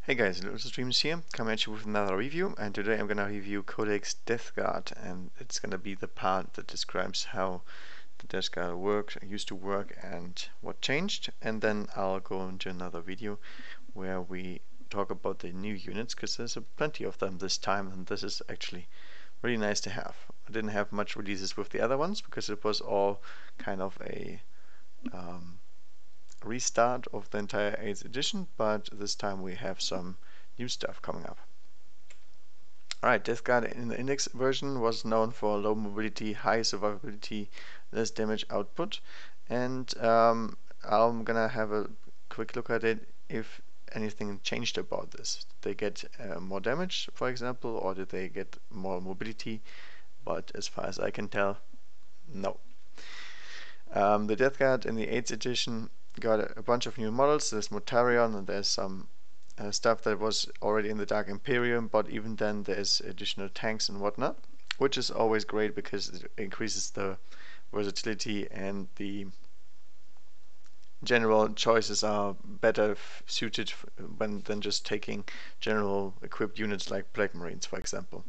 Hey guys, Streams here, coming at you with another review, and today I'm gonna review Codex Death Guard, and it's gonna be the part that describes how the Death Guard used to work, and what changed, and then I'll go into another video where we talk about the new units, because there's plenty of them this time, and this is actually really nice to have. I didn't have much releases with the other ones, because it was all kind of a restart of the entire 8th edition, but this time we have some new stuff coming up. Alright, Death Guard in the index version was known for low mobility, high survivability, less damage output, and I'm gonna have a quick look at it if anything changed about this. Did they get more damage, for example, or did they get more mobility? But as far as I can tell, no. The Death Guard in the 8th edition got a bunch of new models. There's Mortarion and there's some stuff that was already in the Dark Imperium, but even then there's additional tanks and whatnot, which is always great because it increases the versatility and the general choices are better suited than just taking general equipped units like Black Marines, for example.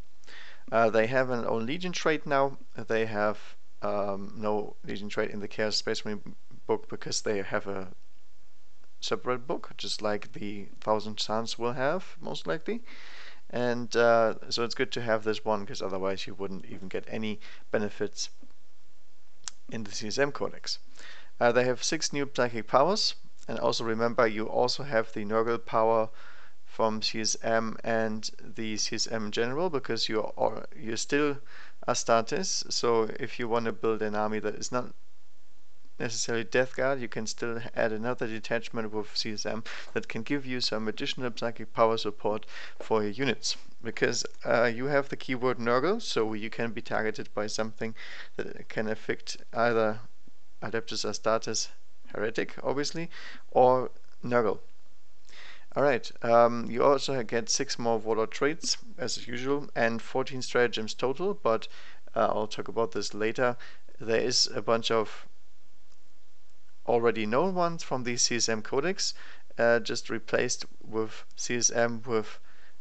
They have an own Legion trait now. They have no Legion trait in the Chaos Space Marine book because they have a separate book, just like the Thousand Suns will have, most likely. And so it's good to have this one, because otherwise you wouldn't even get any benefits in the CSM Codex. They have 6 new psychic powers, and also remember you also have the Nurgle power from CSM and the CSM General, because you're still Astartes, so if you want to build an army that is not necessarily Death Guard, you can still add another detachment with CSM that can give you some additional psychic power support for your units, because you have the keyword Nurgle, so you can be targeted by something that can affect either Adeptus Astartes Heretic, obviously, or Nurgle. Alright, you also get 6 more Warlord traits, as usual, and 14 Stratagems total, but I'll talk about this later. There is a bunch of already known ones from the CSM Codex, just replaced with CSM with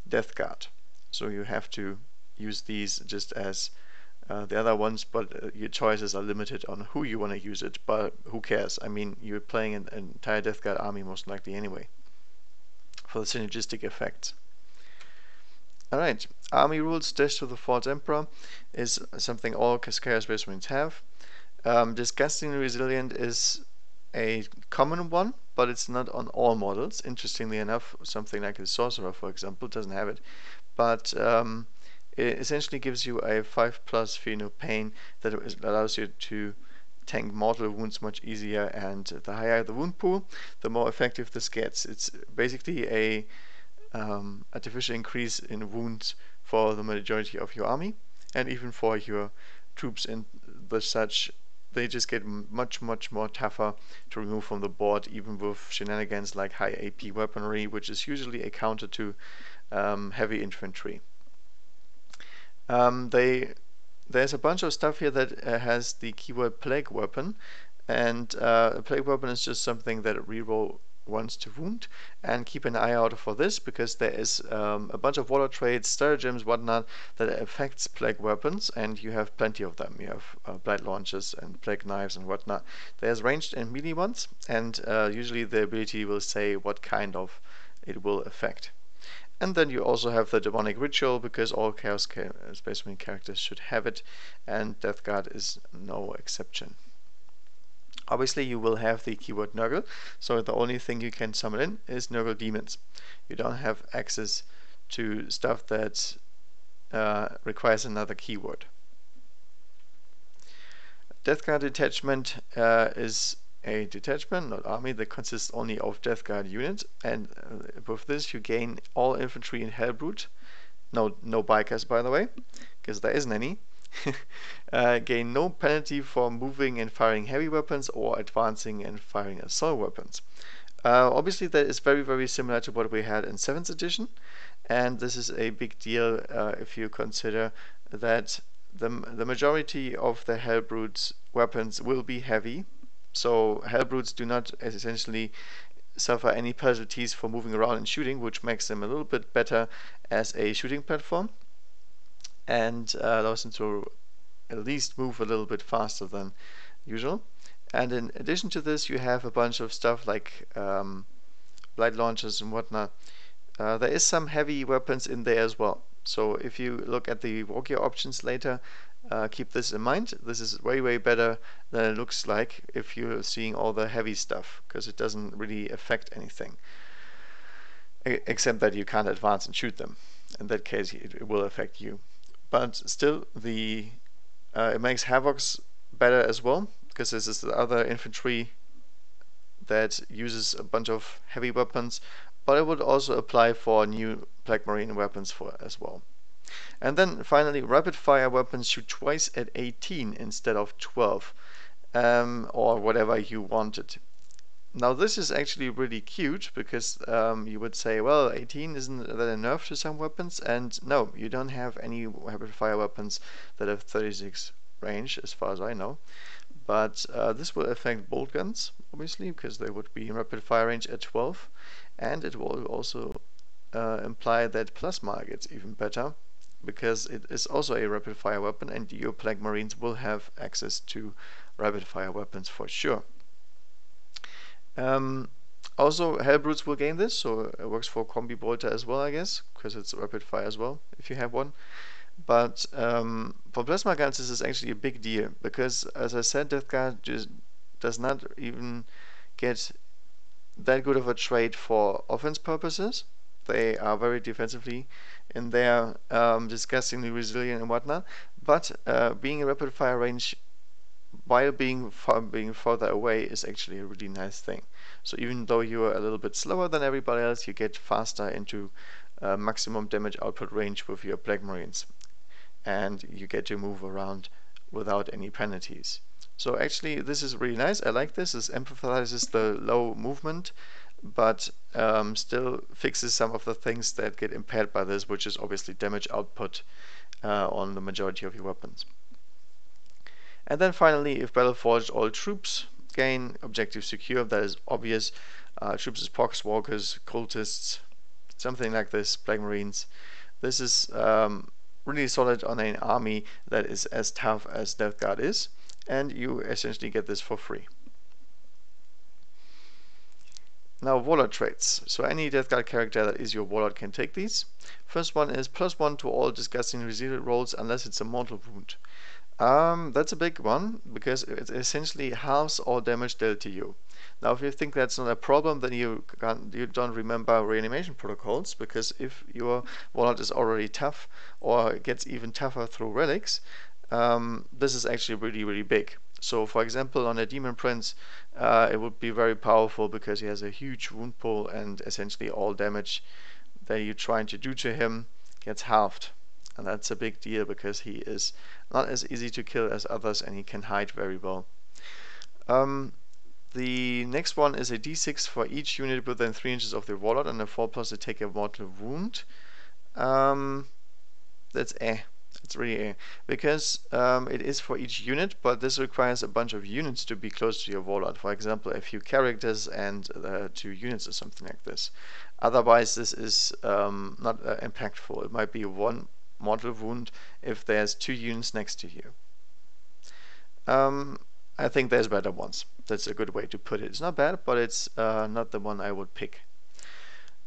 Death Guard. So you have to use these just as the other ones, but your choices are limited on who you want to use it, but who cares? I mean, you're playing an entire Death Guard army most likely anyway, for the synergistic effects. Alright, army rules dash to the False Emperor is something all Chaos Space Marines have. Disgustingly Resilient is a common one, but it's not on all models. Interestingly enough, something like the Sorcerer, for example, doesn't have it. But it essentially gives you a 5+ Fear No Pain that allows you to tank mortal wounds much easier, and the higher the wound pool, the more effective this gets. It's basically a artificial increase in wounds for the majority of your army, and even for your troops and the such. They just get much more tougher to remove from the board, even with shenanigans like high AP weaponry, which is usually a counter to heavy infantry. There's a bunch of stuff here that has the keyword Plague Weapon, and a Plague Weapon is just something that reroll once to wound, and keep an eye out for this, because there is a bunch of Warlord traits, Stratagems, whatnot, that affects Plague Weapons, and you have plenty of them. You have Blight Launches and Plague Knives and whatnot. There's ranged and melee ones, and usually the ability will say what kind of it will affect. And then you also have the Demonic Ritual, because all Chaos Space Marine characters should have it, and Death Guard is no exception. Obviously you will have the keyword Nurgle, so the only thing you can summon in is Nurgle Demons. You don't have access to stuff that requires another keyword. Death Guard Detachment is a detachment, not army, that consists only of Death Guard units, and with this you gain all infantry in Hellbrute. No bikers, by the way, because there isn't any. Gain no penalty for moving and firing heavy weapons, or advancing and firing assault weapons. Obviously that is very similar to what we had in 7th edition, and this is a big deal if you consider that the majority of the Hellbrute's weapons will be heavy. So Hellbrutes do not essentially suffer any penalties for moving around and shooting, which makes them a little bit better as a shooting platform, and allows them to at least move a little bit faster than usual. And in addition to this, you have a bunch of stuff like blade launchers and whatnot. There is some heavy weapons in there as well. So if you look at the war gear options later, keep this in mind. This is way, way better than it looks like if you're seeing all the heavy stuff, because it doesn't really affect anything. Except that you can't advance and shoot them. In that case, it will affect you. But still, it makes Havocs better as well, because this is the other infantry that uses a bunch of heavy weapons, but it would also apply for new Black Marine weapons as well. And then finally, rapid fire weapons shoot twice at 18 instead of 12, or whatever you wanted. Now this is actually really cute, because you would say, well, 18 isn't that enough to some weapons? And no, you don't have any rapid fire weapons that have 36 range, as far as I know. But this will affect bolt guns, obviously, because they would be in rapid fire range at 12. And it will also imply that plasma gets even better, because it is also a rapid fire weapon, and your Black Marines will have access to rapid fire weapons for sure. Also, Hellbrutes will gain this, so it works for Combi Bolter as well, I guess, because it's rapid fire as well, if you have one. But for plasma guns, this is actually a big deal, because, as I said, Death Guard just does not even get that good of a trait for offense purposes. They are very defensively in their disgustingly resilient and whatnot. But being in rapid fire range while being further away is actually a really nice thing. So even though you are a little bit slower than everybody else, you get faster into maximum damage output range with your Black Marines, and you get to move around without any penalties. So actually this is really nice. I like this. This emphasizes the low movement, but still fixes some of the things that get impaired by this, which is obviously damage output on the majority of your weapons. And then finally, if battle forged, all troops gain objective secure. That is obvious. Troops is poxwalkers, cultists, something like this, Black Marines. This is really solid on an army that is as tough as Death Guard is, and you essentially get this for free. Now, Warlord traits. So any Death Guard character that is your Warlord can take these. First one is +1 to all disgusting resilience rolls unless it's a mortal wound. That's a big one, because it essentially halves all damage dealt to you. Now, if you think that's not a problem, then you don't remember reanimation protocols, because if your Warlord is already tough, or gets even tougher through relics, this is actually really, really big. So, for example, on a Demon Prince, it would be very powerful, because he has a huge wound pool, and essentially all damage that you're trying to do to him gets halved. And that's a big deal, because he is not as easy to kill as others, and he can hide very well. The next one is a d6 for each unit within 3 inches of the Warlord, and a 4+ to take a mortal wound. That's It's really because it is for each unit, but this requires a bunch of units to be close to your Warlord. For example, a few characters and 2 units or something like this. Otherwise, this is not impactful. It might be 1 mortal wound if there's 2 units next to you. I think there's better ones. That's a good way to put it. It's not bad, but it's not the one I would pick.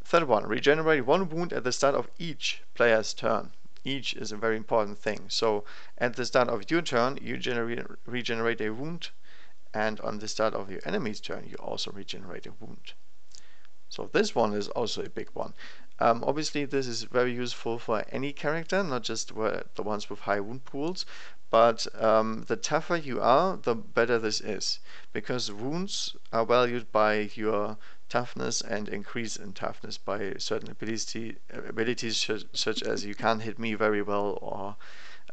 Third one, regenerate 1 wound at the start of each player's turn. Each is a very important thing. So at the start of your turn, you regenerate a wound, and on the start of your enemy's turn, you also regenerate a wound. So this one is also a big one. Obviously, this is very useful for any character, not just the ones with high wound pools, but the tougher you are, the better this is, because wounds are valued by your toughness and increase in toughness by certain abilities such as you can't hit me very well, or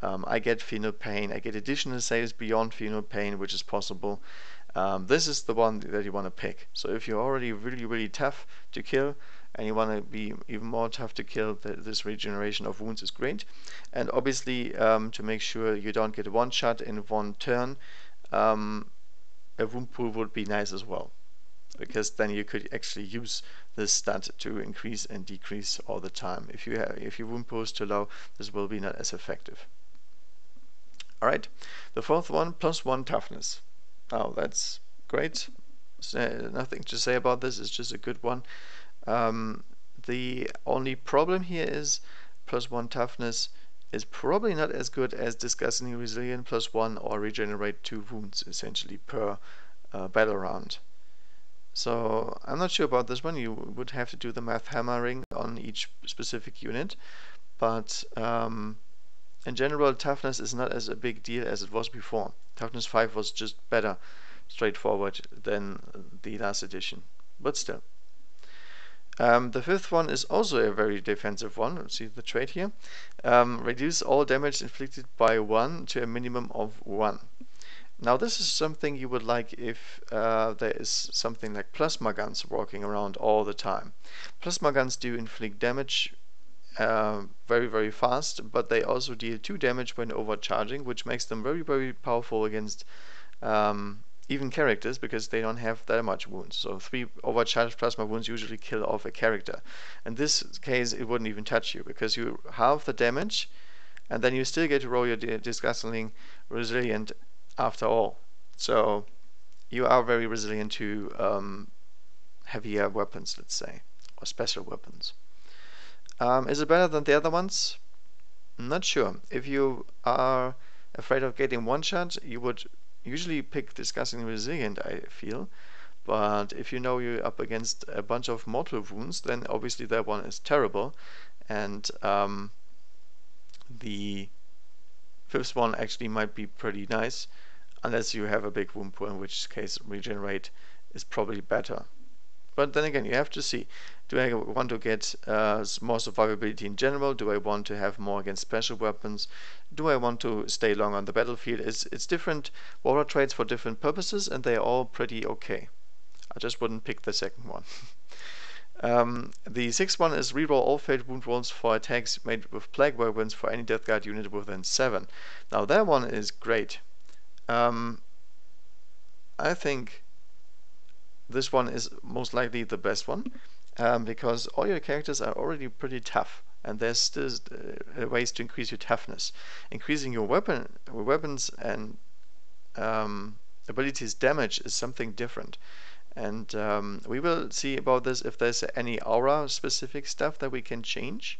I get Phenol Pain, I get additional saves beyond Phenol Pain, which is possible. This is the one that you want to pick. So if you're already really, really tough to kill, and you want to be even more tough to kill, this regeneration of wounds is great. And obviously, to make sure you don't get 1 shot in 1 turn, a wound pool would be nice as well. because then you could actually use this stat to increase and decrease all the time. If your wound pool is too low, this will be not as effective. All right, the fourth one, +1 toughness. Oh, that's great. Nothing to say about this. It's just a good one. The only problem here is +1 toughness is probably not as good as Disgustingly Resilient +1 or regenerate 2 wounds essentially per battle round. So I'm not sure about this one. You would have to do the math hammering on each specific unit, but in general, toughness is not as a big deal as it was before. Toughness 5 was just better, straightforward than the last edition, but still. The fifth one is also a very defensive one. Let's see the trait here. Reduce all damage inflicted by 1 to a minimum of 1. Now this is something you would like if there is something like plasma guns walking around all the time. Plasma guns do inflict damage very, very fast, but they also deal 2 damage when overcharging, which makes them very, very powerful against even characters, because they don't have that much wounds. So 3 overcharged plasma wounds usually kill off a character. In this case, it wouldn't even touch you, because you halve the damage, and then you still get to roll your Disgustingly Resilient after all. So you are very resilient to heavier weapons, let's say, or special weapons. Is it better than the other ones? Not sure. If you are afraid of getting one shot, you would usually pick Disgustingly Resilient, I feel. But if you know you're up against a bunch of mortal wounds, then obviously that one is terrible. And the fifth one actually might be pretty nice, unless you have a big wound pool, in which case regenerate is probably better. But then again, you have to see, do I want to get more survivability in general? Do I want to have more against special weapons? Do I want to stay long on the battlefield? It's different Warlord traits for different purposes, and they're all pretty okay. I just wouldn't pick the second one. The sixth one is reroll all failed wound rolls for attacks made with plague weapons for any Death Guard unit within 7. Now that one is great. I think this one is most likely the best one, because all your characters are already pretty tough, and there's still ways to increase your toughness. Increasing your weapons and abilities damage is something different. And we will see about this if there's any aura specific stuff that we can change.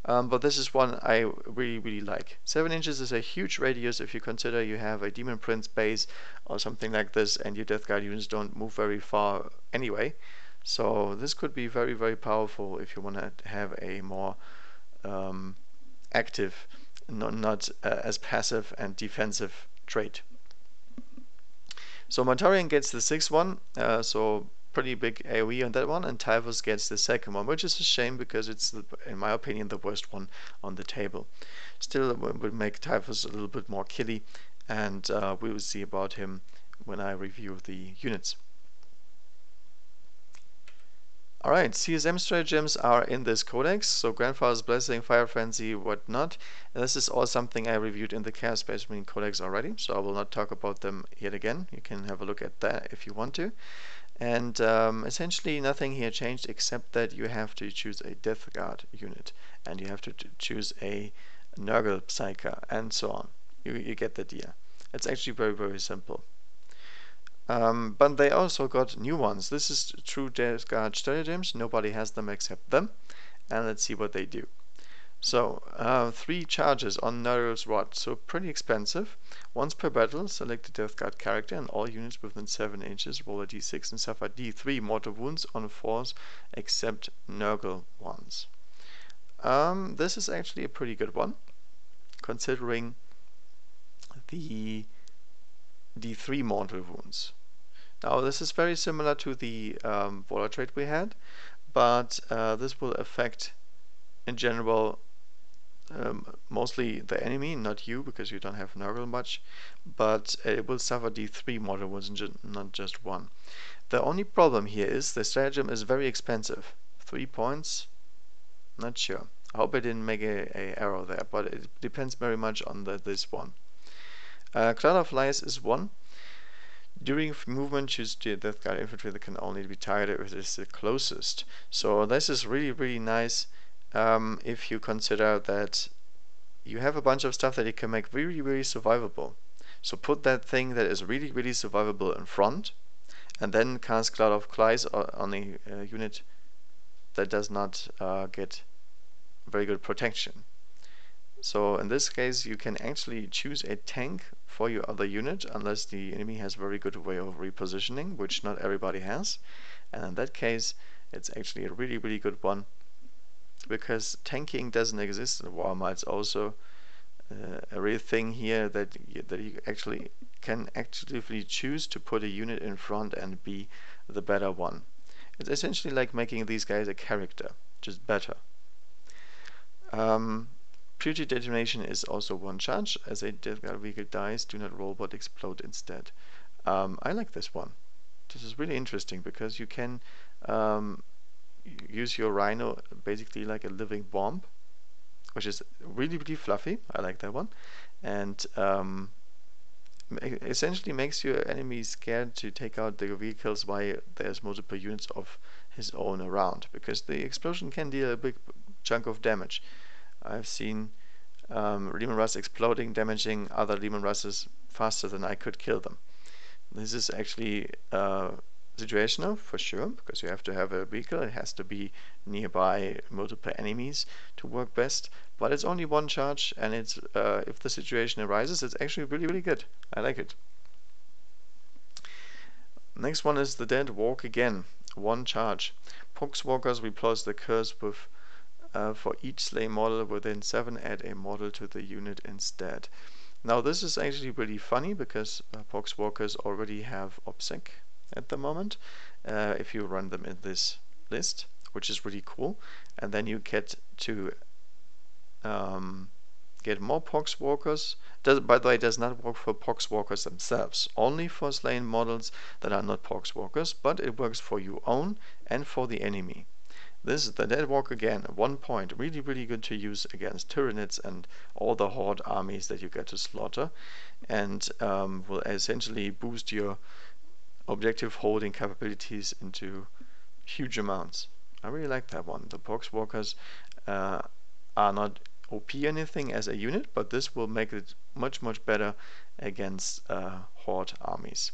But this is one I really, really like. 7 inches is a huge radius if you consider you have a Demon Prince base or something like this, and your Death Guard units don't move very far anyway. So this could be very, very powerful if you want to have a more active, not as passive and defensive trait. So Mortarion gets the 6th one, so pretty big AoE on that one, and Typhus gets the 2nd one, which is a shame because it's, in my opinion, the worst one on the table. Still, it would make Typhus a little bit more killy, and we will see about him when I review the units. Alright, CSM stratagems are in this codex, so Grandfather's Blessing, Fire Frenzy, whatnot. And this is all something I reviewed in the Chaos Space Marine Codex already, so I will not talk about them yet again. You can have a look at that if you want to. And essentially nothing here changed except that you have to choose a Death Guard unit, and you have to choose a Nurgle Psyker, and so on. You get the idea. It's actually very, very simple. But they also got new ones. This is true Death Guard stratagems. Nobody has them except them. And let's see what they do. So, 3 charges on Nurgle's Rod, so pretty expensive. Once per battle, select a Death Guard character, and all units within 7 inches roll a d6 and suffer d3 mortal wounds on 4s, except Nurgle ones. This is actually a pretty good one, considering the d3 mortal wounds. Now, this is very similar to the Warlord trait we had, but this will affect, in general, mostly the enemy, not you, because you don't have Nurgle much, but it will suffer d3 mortal wounds, not just 1. The only problem here is the stratagem is very expensive. 3 points? Not sure. I hope I didn't make a error there, but it depends very much on this one. Cloud of Lies is 1. During movement, choose the Death Guard infantry that can only be targeted if it is the closest. So this is really nice if you consider that you have a bunch of stuff that you can make really survivable. So put that thing that is really survivable in front, and then cast Cloud of Clays on a unit that does not get very good protection. So in this case, you can actually choose a tank for your other unit, unless the enemy has a very good way of repositioning, which not everybody has. And in that case, it's actually a really good one, because tanking doesn't exist in Warhammer. It's also a real thing here that you actually can actively choose to put a unit in front and be the better one. It's essentially like making these guys a character, just better. Purity detonation is also one charge. As a Death Guard vehicle dies, do not roll but explode instead. I like this one. This is really interesting because you can use your Rhino basically like a living bomb, which is really fluffy. I like that one. And essentially makes your enemy scared to take out their vehicles while there's multiple units of his own around, because the explosion can deal a big chunk of damage. I've seen Leman Russ exploding, damaging other Leman Russes faster than I could kill them. This is actually situational for sure, because you have to have a vehicle. It has to be nearby multiple enemies to work best. But it's only one charge, and it's if the situation arises, it's actually really good. I like it. Next one is the Dead Walk again. One charge. Poxwalkers replace the curse with for each slay model within 7, add a model to the unit instead. Now this is actually really funny, because Poxwalkers already have OPSEC at the moment, if you run them in this list, which is really cool. And then you get to get more Poxwalkers. By the way, it does not work for Poxwalkers themselves, only for slain models that are not Poxwalkers, but it works for your own and for the enemy. This is the Dead Walk again, 1 point, really good to use against Tyranids and all the Horde armies that you get to slaughter, and will essentially boost your objective holding capabilities into huge amounts. I really like that one. The Poxwalkers are not OP anything as a unit, but this will make it much better against Horde armies.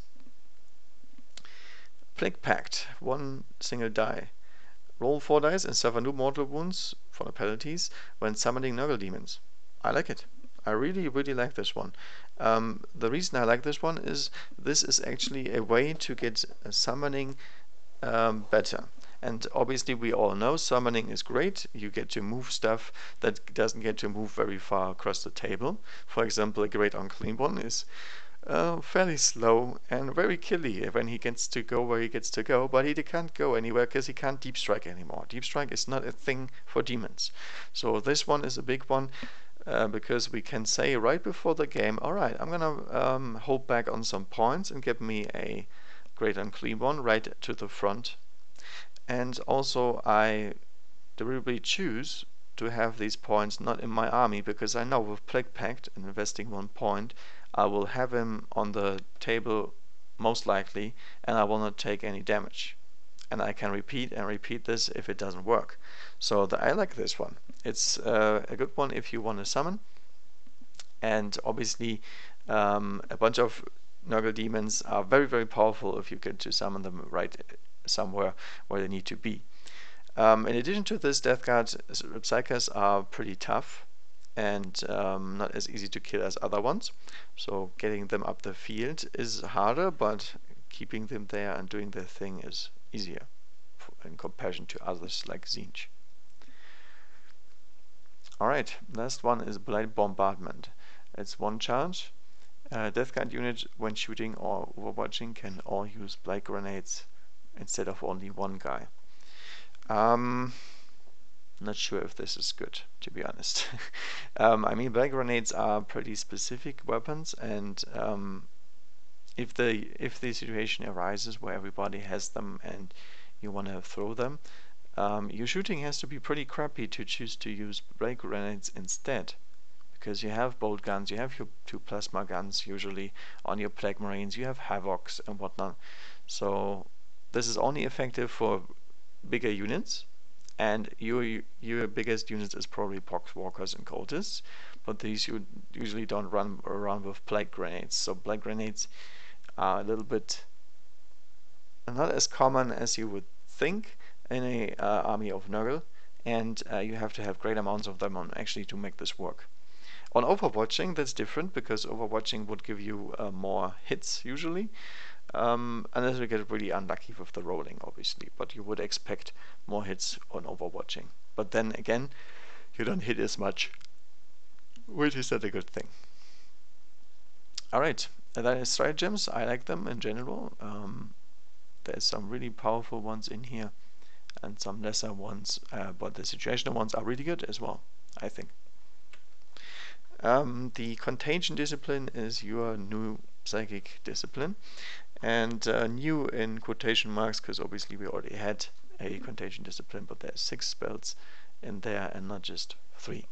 Plague Pact, 1 single die. Roll 4 dice and suffer no mortal wounds for the penalties when summoning Nurgle demons. I like it. I really like this one. The reason I like this one is this is actually a way to get summoning better. And obviously we all know summoning is great. You get to move stuff that doesn't get to move very far across the table. For example, a Great Unclean One is fairly slow and very killy when he gets to go where he gets to go, but he can't go anywhere because he can't deep strike anymore. Deep strike is not a thing for demons. So this one is a big one, because we can say right before the game, alright, I'm gonna hold back on some points and get me a Great Unclean One right to the front. And also I deliberately choose to have these points not in my army, because I know with Plague Pact and investing 1 point, I will have him on the table most likely, and I will not take any damage. And I can repeat and repeat this if it doesn't work. So I like this one. It's a good one if you want to summon. And obviously a bunch of Nurgle demons are very powerful if you get to summon them right somewhere where they need to be. In addition to this, Death Guard Psychers are pretty tough and not as easy to kill as other ones. So getting them up the field is harder, but keeping them there and doing their thing is easier in comparison to others like Zinj. Alright, last one is Blight Bombardment. It's 1 charge. Death Guard unit, when shooting or overwatching, can all use Blight Grenades instead of only 1 guy. Not sure if this is good, to be honest. I mean, Blight Grenades are pretty specific weapons, and if the situation arises where everybody has them and you want to throw them, your shooting has to be pretty crappy to choose to use Blight Grenades instead, because you have bolt guns, you have your 2 plasma guns usually on your Plague Marines, you have Havocs and whatnot. So this is only effective for bigger units, and your biggest units is probably Poxwalkers and Cultists, but these you usually don't run around with Plague Grenades. So Plague Grenades are a little bit not as common as you would think in a army of Nurgle, and you have to have great amounts of them on actually to make this work. On Overwatching, that's different because Overwatching would give you more hits usually, unless you get really unlucky with the rolling, obviously. But you would expect more hits on Overwatching. But then again, you don't hit as much, which is not a good thing. Alright, that is Stratagems. I like them in general. There's some really powerful ones in here and some lesser ones, but the situational ones are really good as well, I think. The Contagion discipline is your new psychic discipline, and new in quotation marks because obviously we already had a Contagion discipline, but there's 6 spells in there and not just 3.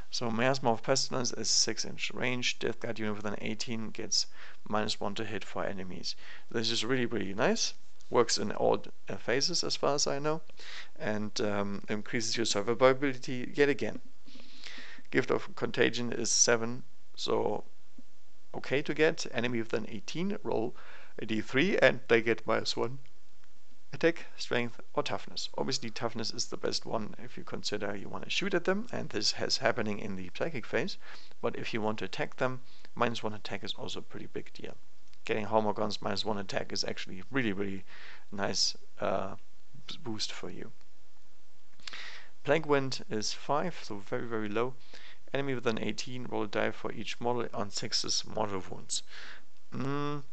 So Miasma of Pestilence is 6-inch range. Death Guard unit with an 18 gets -1 to hit for enemies. This is really, really nice. Works in all phases as far as I know, and increases your survivability yet again. Gift of Contagion is 7, so okay to get. Enemy with an 18, roll a d3 and they get -1 attack, strength, or toughness. Obviously toughness is the best one if you consider you want to shoot at them, and this is happening in the psychic phase. But if you want to attack them, -1 attack is also a pretty big deal. Getting Homer Guns -1 attack is actually really, really nice boost for you. Plague Wind is 5, so very, very low. Enemy with an 18, roll a die for each model on 6's mortal wounds. In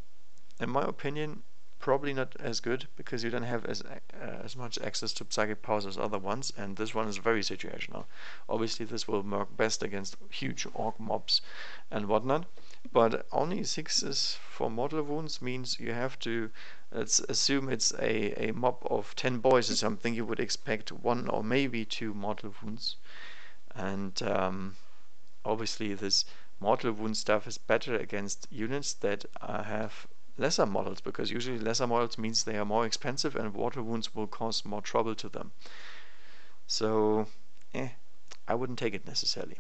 my opinion, probably not as good because you don't have as much access to psychic powers as other ones, and this one is very situational. Obviously, this will work best against huge orc mobs and whatnot, but only 6's for mortal wounds means you have to, let's assume it's a mob of 10 boys or something, you would expect 1 or maybe 2 mortal wounds, and obviously this mortal wound stuff is better against units that have lesser models, because usually lesser models means they are more expensive and mortal wounds will cause more trouble to them. So, I wouldn't take it necessarily.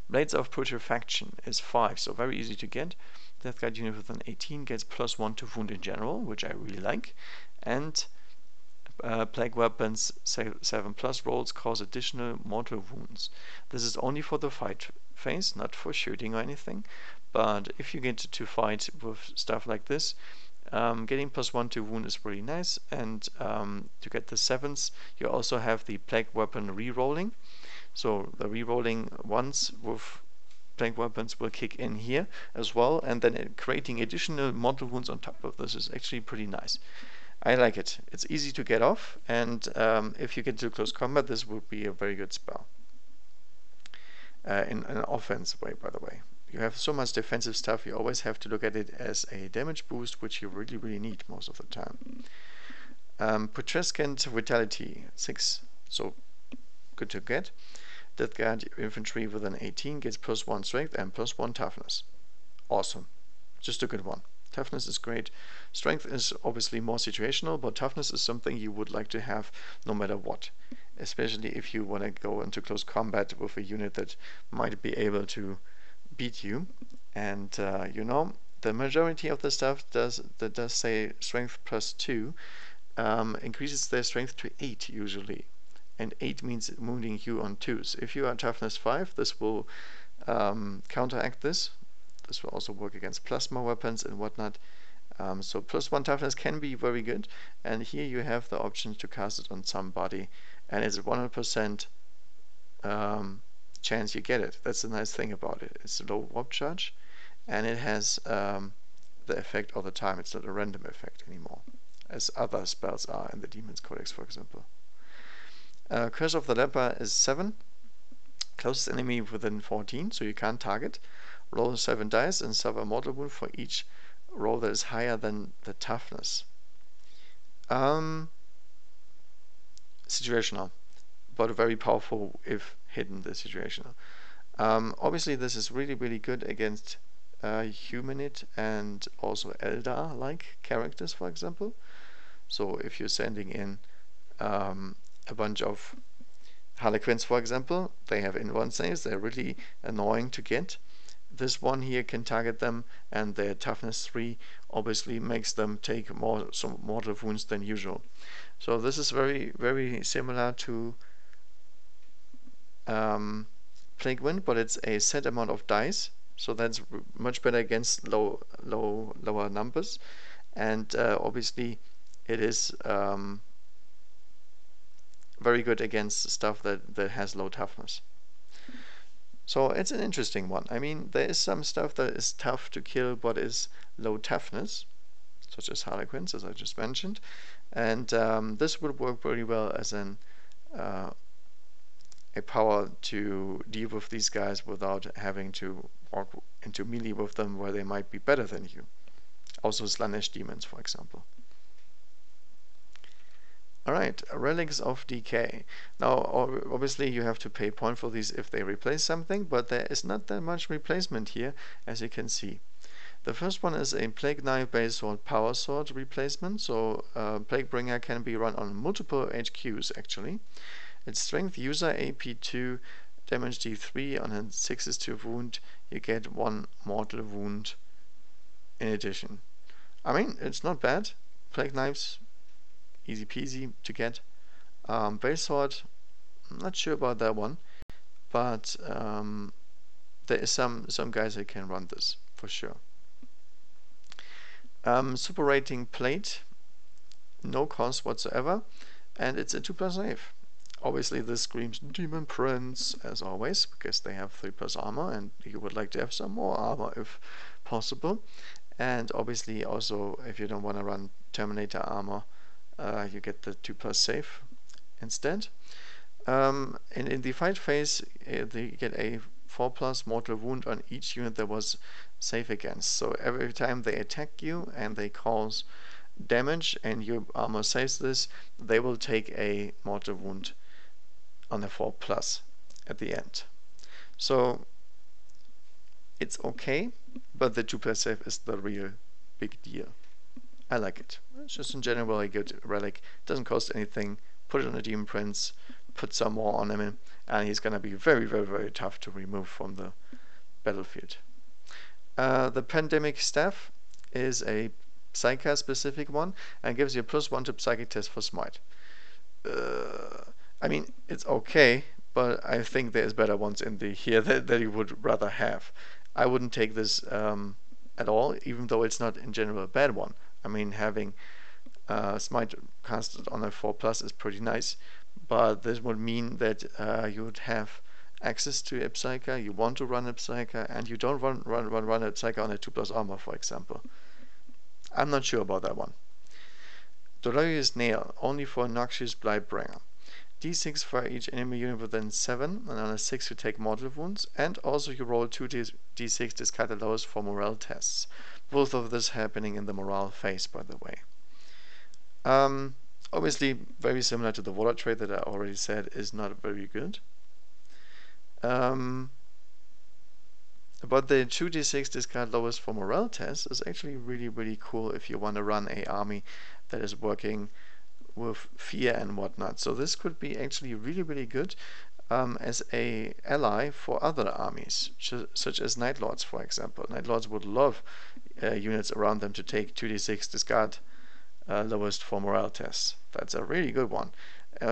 Blades of Putrefaction is 5, so very easy to get. Death Guard unit with an 18 gets +1 to wound in general, which I really like. And Plague Weapons 7+ rolls cause additional mortal wounds. This is only for the fight phase, not for shooting or anything. But if you get to fight with stuff like this, getting +1 to wound is really nice. And to get the 7s, you also have the Plague Weapon re-rolling. So the re-rolling ones with Plague Weapons will kick in here as well, and then creating additional mortal wounds on top of this is actually pretty nice. I like it. It's easy to get off, and if you get to close combat, this would be a very good spell. In an offense way, by the way. You have so much defensive stuff, you always have to look at it as a damage boost, which you really, really need most of the time. Putrescent Vitality, 6, so good to get. Death Guard infantry with an 18 gets +1 strength and +1 toughness. Awesome. Just a good one. Toughness is great. Strength is obviously more situational, but toughness is something you would like to have no matter what. Especially if you want to go into close combat with a unit that might be able to beat you. And the majority of the stuff does say strength +2 increases their strength to 8 usually. And 8 means wounding you on 2s. If you are toughness 5, this will counteract this. This will also work against plasma weapons and whatnot. So +1 toughness can be very good. And here you have the option to cast it on somebody. And it's a 100% chance you get it. That's the nice thing about it. It's a low warp charge. And it has the effect all the time. It's not a random effect anymore, as other spells are in the Demon's Codex, for example. Curse of the Leper is 7. Closest enemy within 14, so you can't target. Roll 7 dice and suffer a mortal wound for each roll that is higher than the toughness. Situational, but very powerful if hidden. The situational. Obviously, this is really good against Humanid and also Eldar-like characters, for example. So if you're sending in a bunch of Harlequins, for example, they have in-one saves, they're really annoying to get. This one here can target them, and their toughness 3 obviously makes them take some mortal wounds than usual. So this is very similar to Plague Wind, but it's a set amount of dice, so that's much better against lower numbers, and obviously it is very good against stuff that has low toughness. So it's an interesting one. I mean, there is some stuff that is tough to kill but is low toughness, such as Harlequins, as I just mentioned, and this would work very well as a power to deal with these guys without having to walk into melee with them where they might be better than you. Also Slanesh demons, for example. Alright, Relics of Decay. Now, obviously you have to pay point for these if they replace something, but there is not that much replacement here, as you can see. The first one is a Plague Knife Base Sword Power Sword replacement, so Plague Bringer can be run on multiple HQs actually. Its Strength User AP2, Damage D3 on a 6s to wound, you get 1 mortal wound in addition. I mean, it's not bad. Plague Knives, easy peasy to get. Base Sword, I'm not sure about that one, but there is some guys that can run this for sure. Super Rating Plate, no cost whatsoever, and it's a 2+ save. Obviously this screams Demon Prince as always, because they have 3+ armor and you would like to have some more armor if possible. And obviously also if you don't want to run Terminator armor, you get the 2+ save instead. In the fight phase, they get a 4+ mortal wound on each unit that was safe against. So every time they attack you and they cause damage and your armor saves this, they will take a mortal wound on a 4+ at the end. So it's okay, but the 2+ save is the real big deal. I like it. It's just in general a good relic. Doesn't cost anything. Put it on a Demon Prince, put some more on him, and he's gonna be very tough to remove from the battlefield. The Pandemic Staff is a Psyker specific one and gives you a +1 to Psychic test for Smite. I mean, it's okay, but I think there's better ones in the here that you would rather have. I wouldn't take this at all, even though it's not in general a bad one. I mean, having Smite casted on a 4+ is pretty nice, but this would mean that you would have access to a Psyker, you want to run a Psyker, and you don't run a Psyker on a 2+ armor, for example. I'm not sure about that one. Dolorious Nail, only for Noxious Blightbringer. D6 for each enemy unit within 7, and on a 6 you take mortal wounds, and also you roll 2d6 discard the lowest for morale tests. Both of this happening in the morale phase, by the way. Obviously, very similar to the Warlord trait that I already said is not very good. But the 2d6 discard lowest for morale tests is actually really cool if you want to run a army that is working with fear and whatnot. So this could be actually really good as a ally for other armies, such as Night Lords, for example. Night Lords would love units around them to take 2d6 discard lowest for morale tests. That's a really good one.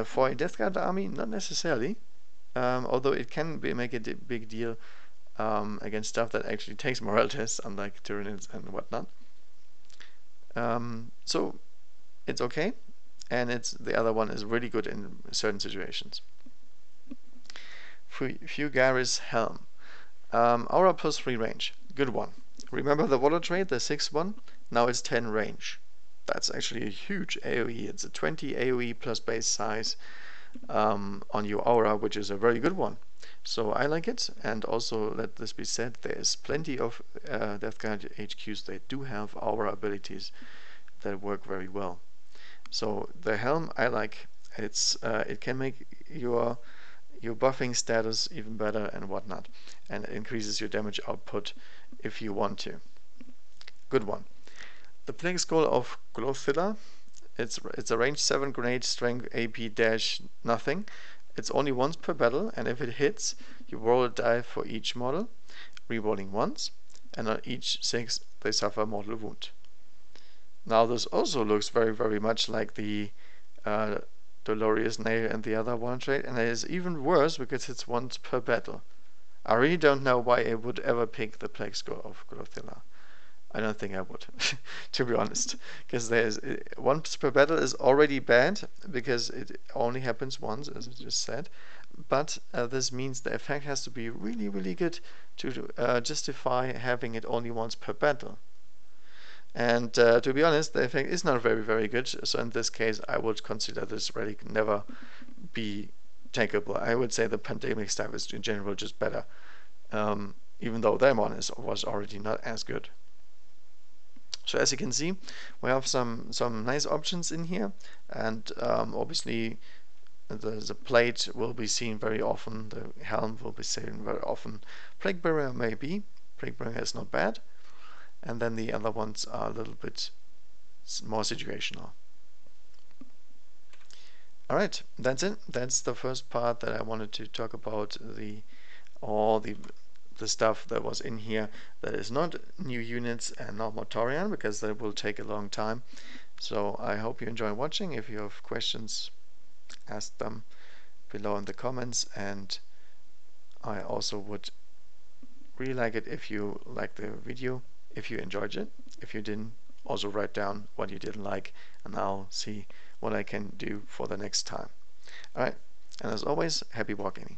For a Death Guard army, not necessarily, although it can make a big deal against stuff that actually takes morale tests, unlike Tyranids and whatnot. So it's okay, and the other one is really good in certain situations. Fugaris Helm. Aura +3 range. Good one. Remember the Warlord trait, the 6-1? Now it's 10 range. That's actually a huge AoE. It's a 20 AoE plus base size on your aura, which is a very good one. So I like it, and also let this be said, there is plenty of Death Guard HQs that do have aura abilities that work very well. So the helm I like. It can make your your buffing status even better and whatnot, and it increases your damage output if you want to. Good one. The Plague Skull of Glothilla. It's a range 7 grenade, strength AP dash nothing. It's only once per battle, and if it hits, you roll a die for each model, rerolling once, and on each 6 they suffer mortal wound. Now this also looks very, very much like the Dolorious Nail and the other one trait, and it is even worse because it's once per battle. I really don't know why I would ever pick the Plague Skull of Glothilla. I don't think I would, to be honest, because there's once per battle is already bad because it only happens once, as I just said. But this means the effect has to be really, really good to justify having it only once per battle. And to be honest, the effect is not very, very good. So in this case, I would consider this relic never be takeable. I would say the pandemic stuff is in general just better, even though their one was already not as good. So as you can see, we have some nice options in here, and obviously the plate will be seen very often, the helm will be seen very often. Plague Barrier maybe, Plague Barrier is not bad, and then the other ones are a little bit more situational. Alright, that's it. That's the first part that I wanted to talk about, all the stuff that was in here that is not new units and not Mortorian, because that will take a long time. So I hope you enjoy watching. If you have questions, ask them below in the comments, and I also would really like it if you liked the video, if you enjoyed it. If you didn't, also write down what you didn't like, and I'll see what I can do for the next time. Alright, and as always, happy wargaming.